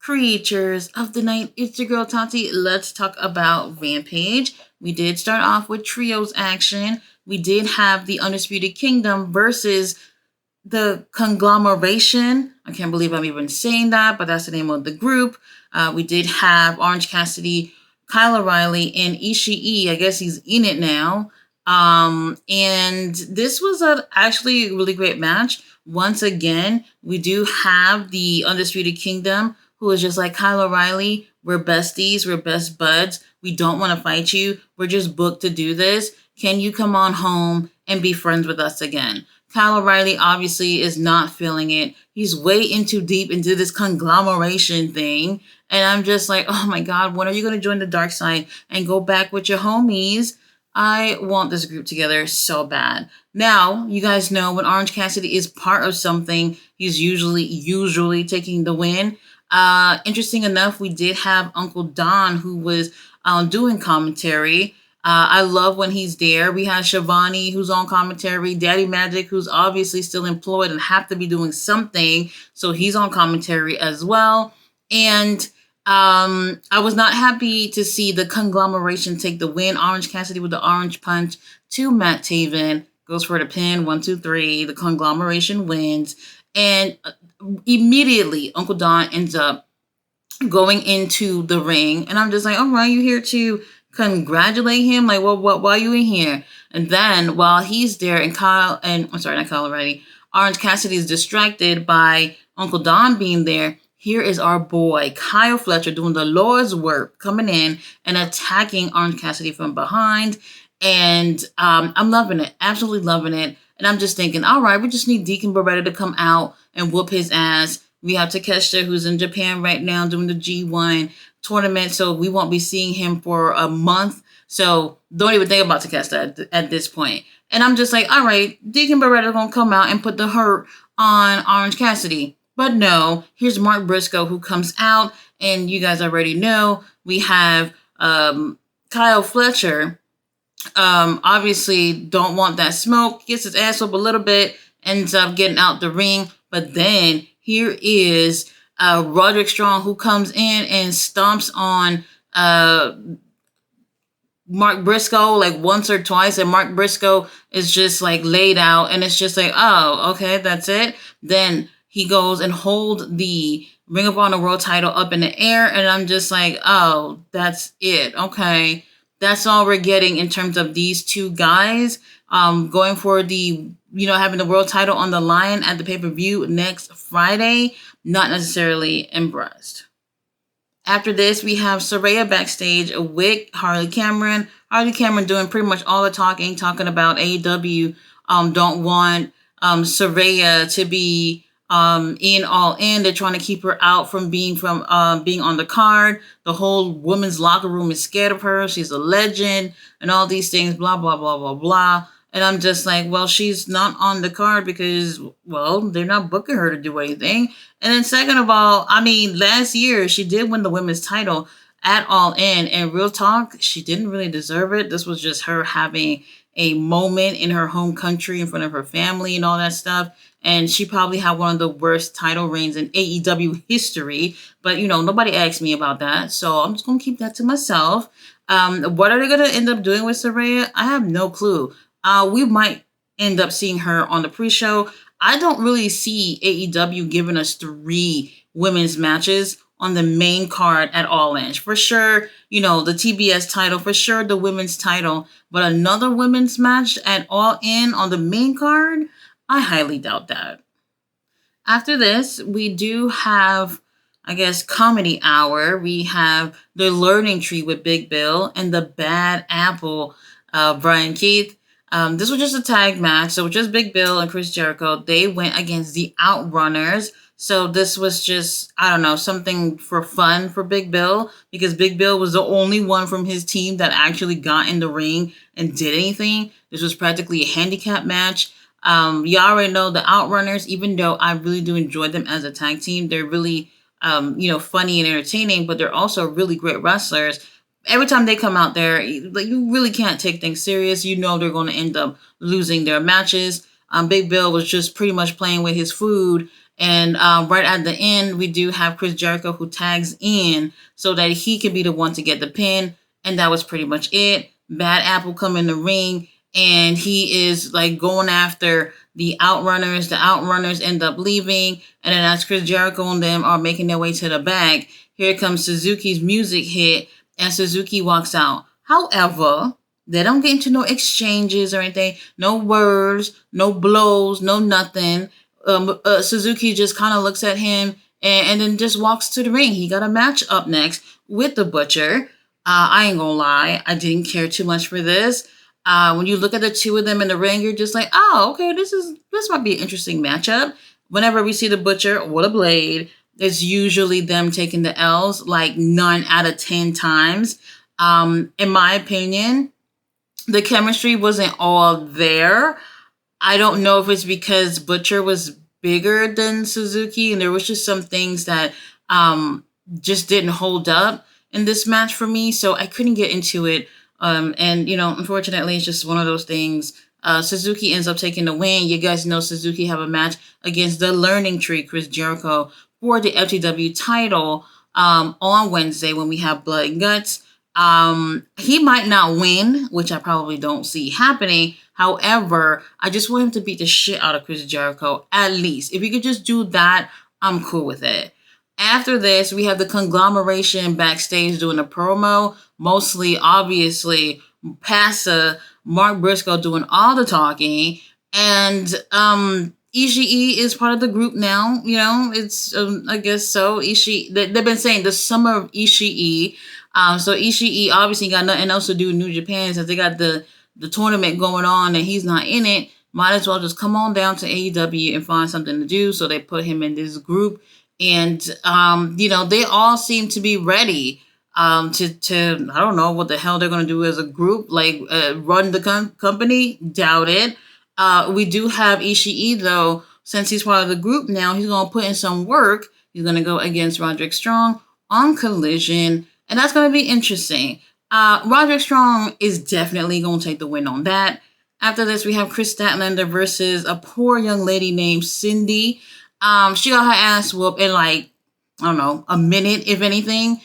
creatures of the night. It's your girl Tati. Let's talk about Rampage. We did start off with trios action. We did have the Undisputed Kingdom versus the Conglomeration. I can't believe I'm even saying that, but that's the name of the group. We did have Orange Cassidy, Kyle O'Reilly, and Ishii. I guess he's in it now. And this was actually a really great match. Once again, we do have the Undisputed Kingdom, who is just like Kyle O'Reilly. We're besties. We're best buds. We don't want to fight you. We're just booked to do this. Can you come on home and be friends with us again? Kyle O'Reilly obviously is not feeling it. He's way in too deep into this conglomeration thing. And I'm just like, oh my God, when are you going to join the dark side and go back with your homies? I want this group together so bad. Now, you guys know when Orange Cassidy is part of something, he's usually taking the win. Interesting enough, we did have Uncle Don who was doing commentary. I love when he's there. We have Shivani who's on commentary, Daddy Magic who's obviously still employed and have to be doing something, so he's on commentary as well. And I was not happy to see the Conglomeration take the win. Orange Cassidy with the orange punch to Matt Taven. Goes for the pin, 1, 2, 3. The Conglomeration wins. And immediately, Uncle Don ends up going into the ring. And I'm just like, all right, you here to congratulate him? Like, well, why are you in here? And then while he's there and not Kyle already, Orange Cassidy is distracted by Uncle Don being there. Here is our boy, Kyle Fletcher, doing the Lord's work, coming in and attacking Orange Cassidy from behind. And I'm loving it, absolutely loving it. And I'm just thinking, all right, we just need Deacon Beretta to come out and whoop his ass. We have Takeshita, who's in Japan right now doing the G1 tournament, so we won't be seeing him for a month. So don't even think about Takeshita at this point. And I'm just like, all right, Deacon Beretta going to come out and put the hurt on Orange Cassidy. But no, here's Mark Briscoe who comes out, and you guys already know we have Kyle Fletcher. Obviously don't want that smoke, gets his ass up a little bit, ends up getting out the ring. But then here is Roderick Strong who comes in and stomps on Mark Briscoe like once or twice, and Mark Briscoe is just like laid out, and it's just like, oh, okay, that's it. Then he goes and holds the Ring of Honor World title up in the air, and I'm just like, oh, that's it. Okay, that's all we're getting in terms of these two guys going for the, having the world title on the line at the pay-per-view next Friday. Not necessarily impressed. After this, we have Saraya backstage with Harley Cameron. Harley Cameron doing pretty much all the talking about AEW don't want Saraya to be in All In. They're trying to keep her out from being on the card. The whole women's locker room is scared of her. She's a legend and all these things, blah, blah, blah, blah, blah. And I'm just like, well, she's not on the card because, well, they're not booking her to do anything. And then second of all, last year she did win the women's title at All In, and real talk, she didn't really deserve it. This was just her having a moment in her home country in front of her family and all that stuff. And she probably had one of the worst title reigns in AEW history. But, nobody asked me about that. So I'm just going to keep that to myself. What are they going to end up doing with Saraya? I have no clue. We might end up seeing her on the pre-show. I don't really see AEW giving us 3 women's matches on the main card at All In. For sure, the TBS title, for sure the women's title, but another women's match at All In on the main card? I highly doubt that. After this, we do have, Comedy Hour. We have the Learning Tree with Big Bill and the Bad Apple, Brian Keith. This was just a tag match, so just Big Bill and Chris Jericho. They went against the Outrunners. So this was just, something for fun for Big Bill, because Big Bill was the only one from his team that actually got in the ring and did anything. This was practically a handicap match. Y'all already know the Outrunners, even though I really do enjoy them as a tag team. They're really, funny and entertaining, but they're also really great wrestlers. Every time they come out there, you really can't take things serious. They're going to end up losing their matches. Big Bill was just pretty much playing with his food And right at the end, we do have Chris Jericho who tags in so that he can be the one to get the pin. And that was pretty much it. Bad Apple come in the ring, and he is like going after the Outrunners. The Outrunners end up leaving, and then as Chris Jericho and them are making their way to the back, here comes Suzuki's music hit, and Suzuki walks out. However, they don't get into no exchanges or anything, no words, no blows, no nothing. Suzuki just kind of looks at him and then just walks to the ring. He got a match up next with the Butcher. I ain't gonna lie, I didn't care too much for this. When you look at the two of them in the ring, you're just like, oh, okay, this might be an interesting matchup. Whenever we see the Butcher or the Blade, it's usually them taking the L's like 9 out of 10 times. In my opinion, the chemistry wasn't all there. I don't know if it's because Butcher was bigger than Suzuki and there was just some things that just didn't hold up in this match for me, so I couldn't get into it. And, unfortunately, it's just one of those things. Suzuki ends up taking the win. You guys know Suzuki have a match against the Learning Tree, Chris Jericho, for the FTW title on Wednesday when we have Blood and Guts. He might not win, which I probably don't see happening. However, I just want him to beat the shit out of Chris Jericho, at least. If he could just do that, I'm cool with it. After this, we have the Conglomeration backstage doing a promo, mostly, obviously, Pasa, Mark Briscoe doing all the talking, and Ishii is part of the group now. It's, I guess so. Ishii, they've been saying the summer of Ishii. So Ishii obviously got nothing else to do in New Japan since they got the tournament going on and he's not in it. Might as well just come on down to AEW and find something to do. So they put him in this group. And, they all seem to be ready to I don't know what the hell they're going to do as a group, like run the company. Doubt it. We do have Ishii, though, since he's part of the group now, he's going to put in some work. He's going to go against Roderick Strong on Collision, and that's going to be interesting. Roderick Strong is definitely going to take the win on that. After this, we have Chris Statlander versus a poor young lady named Cindy. She got her ass whooped in a minute, if anything.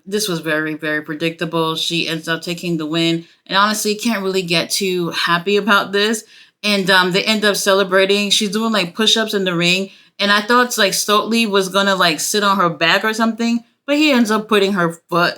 This was very, very predictable. She ends up taking the win, and honestly, can't really get too happy about this. And they end up celebrating. She's doing like push-ups in the ring, and I thought like Stoltz was gonna like sit on her back or something, but he ends up putting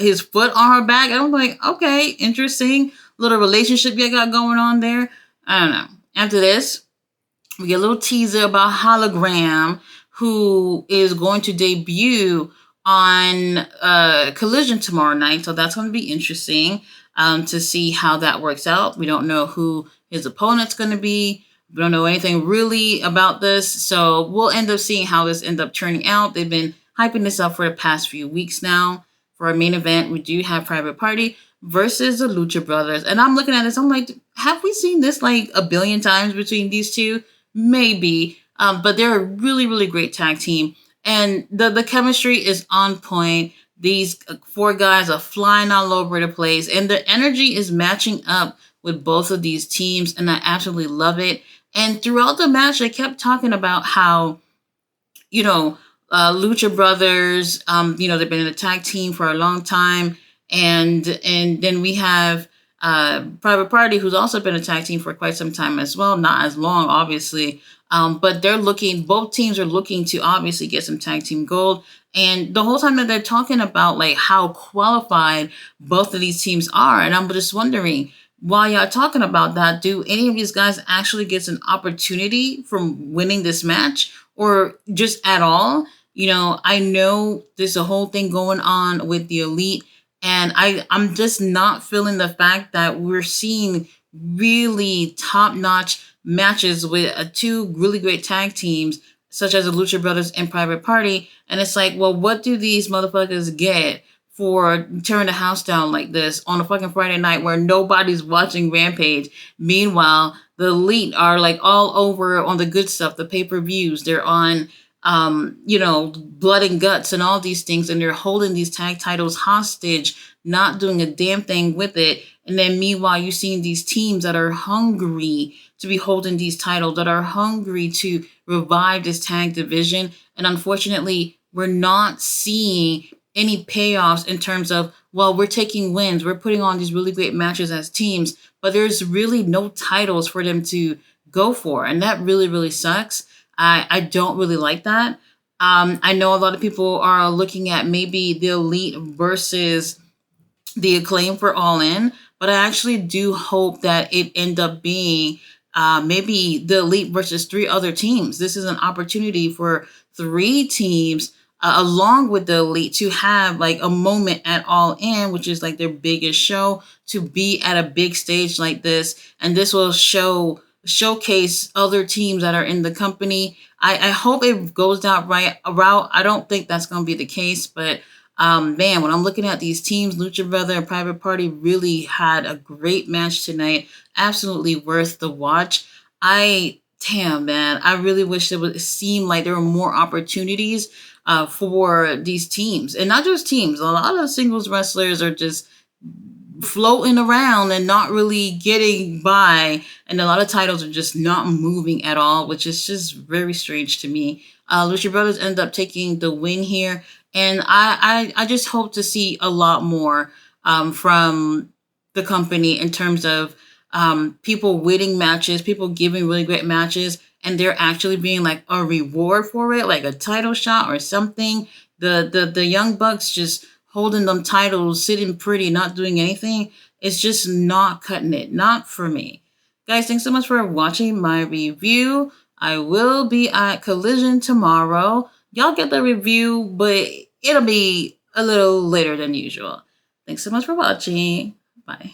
his foot on her back. And I'm like, okay, interesting little relationship you got going on there. I don't know. After this, we get a little teaser about Hologram, who is going to debut on Collision tomorrow night. So that's going to be interesting to see how that works out. We don't know who his opponent's going to be. We don't know anything really about this. So we'll end up seeing how this ends up turning out. They've been hyping this up for the past few weeks now. For our main event, we do have Private Party versus the Lucha Brothers. And I'm looking at this, I'm like, have we seen this like a billion times between these two? Maybe. But they're a really, really great tag team. And the chemistry is on point. These 4 guys are flying all over the place. And the energy is matching up with both of these teams. And I absolutely love it. And throughout the match, they kept talking about how, Lucha Brothers, they've been in a tag team for a long time. And then we have Private Party, who's also been a tag team for quite some time as well. Not as long, obviously. But both teams are looking to obviously get some tag team gold. And the whole time that they're talking about like how qualified both of these teams are. And I'm just wondering, while y'all talking about that, do any of these guys actually get an opportunity from winning this match or just at all? I know there's a whole thing going on with the Elite. And I'm just not feeling the fact that we're seeing really top-notch matches with 2 really great tag teams, such as the Lucha Brothers and Private Party. And it's like, well, what do these motherfuckers get for tearing the house down like this on a fucking Friday night where nobody's watching Rampage? Meanwhile, the Elite are like all over on the good stuff, the pay-per-views. They're on Blood and Guts and all these things, and they're holding these tag titles hostage, not doing a damn thing with it. And then meanwhile, you're seeing these teams that are hungry to be holding these titles, that are hungry to revive this tag division. And unfortunately, we're not seeing any payoffs in terms of, well, we're taking wins, we're putting on these really great matches as teams, but there's really no titles for them to go for. And that really, really sucks. I don't really like that. I know a lot of people are looking at maybe the Elite versus the Acclaim for All In, but I actually do hope that it end up being maybe the Elite versus three other teams. This is an opportunity for three teams along with the Elite to have like a moment at All In, which is like their biggest show, to be at a big stage like this, and this will showcase other teams that are in the company. I hope it goes down right route. I don't think that's going to be the case, but man, when I'm looking at these teams, Lucha Brother and Private Party really had a great match tonight. Absolutely worth the watch. Damn, man, I really wish it would seem like there were more opportunities for these teams. And not just teams. A lot of singles wrestlers are just floating around and not really getting by, and a lot of titles are just not moving at all, which is just very strange to me. Lucha Brothers end up taking the win here, and I just hope to see a lot more from the company in terms of people winning matches, people giving really great matches, and there actually being like a reward for it, like a title shot or something. The Young Bucks just holding them titles, sitting pretty, not doing anything, it's just not cutting it. Not for me. Guys, thanks so much for watching my review. I will be at Collision tomorrow. Y'all get the review, but it'll be a little later than usual. Thanks so much for watching. Bye.